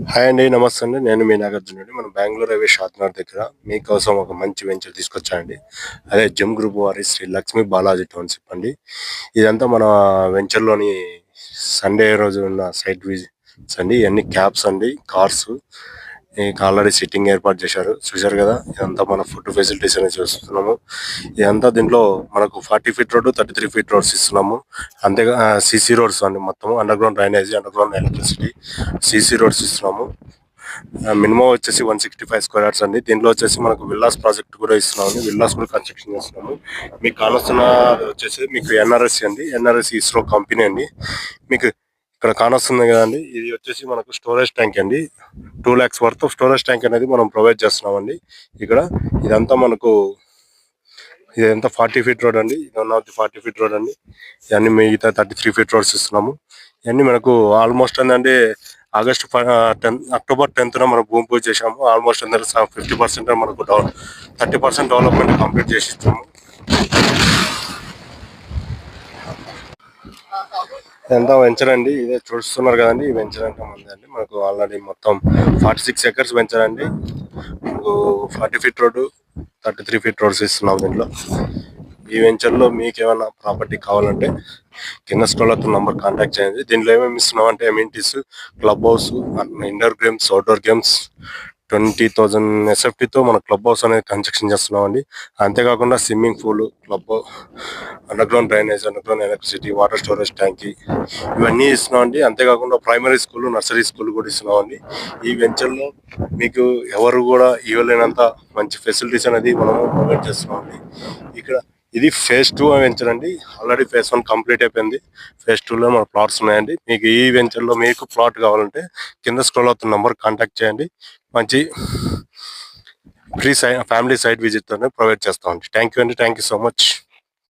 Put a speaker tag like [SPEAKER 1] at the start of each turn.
[SPEAKER 1] Hi అండి. నమస్తే అండి. నేను మీ నాగార్జున అండి. మనం బెంగుళూరు హైవే షాద్‌నగర్ దగ్గర మీకోసం ఒక మంచి వెంచర్ తీసుకొచ్చానండి. అదే జెమ్ గ్రూప్ వారి శ్రీ లక్ష్మీ బాలాజీ టౌన్‌షిప్ అండి. ఇదంతా మన వెంచర్‌లోని సండే రోజు ఉన్న సైట్ విజిట్స్ అండి. ఇయన్నీ క్యాబ్స్ అండి, కార్స్ మీకు ఆల్రెడీ సిట్టింగ్ ఏర్పాటు చేశారు. చూశారు కదా! ఇదంతా మన ఫుడ్ ఫెసిలిటీస్ అనేది చూస్తున్నాము. ఇదంతా దీంట్లో మనకు 40 ఫీట్ రోడ్, 33 ఫీట్ రోడ్స్ ఇస్తున్నాము. అంతేగా సీసీ రోడ్స్ అండి, మొత్తం under ground drainage, under ground electricity, CC roads ఇస్తున్నాము. మినిమం వచ్చేసి 165 స్క్వేర్ యార్డ్స్ అండి. దీంట్లో వచ్చేసి మనకు విల్లాస్ ప్రాజెక్ట్ కూడా ఇస్తున్నాము. విల్లాస్ కూడా కన్స్ట్రక్షన్ చేస్తున్నాము. మీకు కానొస్తున్న వచ్చేసి మీకు ఎన్ఆర్ఎస్సి అండి. ఎన్ఆర్ఎస్సి ఇస్రో కంపెనీ అండి. మీకు ఇక్కడ కానొస్తుంది కదండి, ఇది వచ్చేసి మనకు స్టోరేజ్ ట్యాంక్ అండి. 2 lakhs worth of storage tank అనేది మనం ప్రొవైడ్ చేస్తున్నామండి. ఇక్కడ ఇదంతా మనకు ఇదంతా 40 ఫీట్ రోడ్ అండి. ఇది 1 ఆఫ్ ది 40 ఫీట్ రోడ్ అండి. ఇవన్నీ మిగతా 33 ఫీట్ రోడ్స్ ఇస్తున్నాము. ఇవన్నీ మనకు ఆల్మోస్ట్ ఏంటంటే అక్టోబర్ 10th మనం భూమి పూజ చేసాము. ఆల్మోస్ట్ 50% మనకు 30% డెవలప్మెంట్ కంప్లీట్ చేసి ఇచ్చాము. ఇదంతా వెంచర్ అండి. ఇదే చూస్తున్నారు కదండి, ఈ వెంచర్ అంటే మంది మనకు ఆల్రెడీ మొత్తం 46 acres వెంచర్ అండి. మనకు 40 ఫీట్ రోడ్డు, 33 ఫీట్ రోడ్స్ ఇస్తున్నాం దీంట్లో. ఈ వెంచర్లో మీకు ఏమైనా ప్రాపర్టీ కావాలంటే కింద స్క్రోల్ అవుతున్న నంబర్ కాంటాక్ట్ చేయండి. దీంట్లో ఏమేమి ఇస్తున్నాం అంటే amenities, club house, indoor games, outdoor games, 20,000 SFTతో మన క్లబ్ హౌస్ అనేది కన్స్ట్రక్షన్ చేస్తున్నాం అండి. అంతేకాకుండా swimming pool, club, underground drainage, underground electricity, water storage ట్యాంకీ, ఇవన్నీ ఇస్తున్నాం అండి. అంతేకాకుండా ప్రైమరీ స్కూల్, నర్సరీ స్కూల్ కూడా ఇస్తున్నాం అండి. ఈ వెంచర్లో మీకు ఎవరు కూడా ఇవ్వలేనంత మంచి ఫెసిలిటీస్ అనేది మనము ప్రొవైడ్ చేస్తున్నాం అండి. ఇక్కడ ఇది phase 2 వెంచర్ అండి. ఆల్రెడీ phase 1 కంప్లీట్ అయిపోయింది. phase 2లో మన ప్లాట్స్ ఉన్నాయండి. మీకు ఈ వెంచర్లో మీకు ప్లాట్ కావాలంటే కింద స్క్రోల్ అవుతున్న నంబర్ కాంటాక్ట్ చేయండి. మంచి ఫ్రీ ఫ్యామిలీ సైట్ విజిట్తోనే ప్రొవైడ్ చేస్తామండి. థ్యాంక్ యూ అండి. Thank you so much.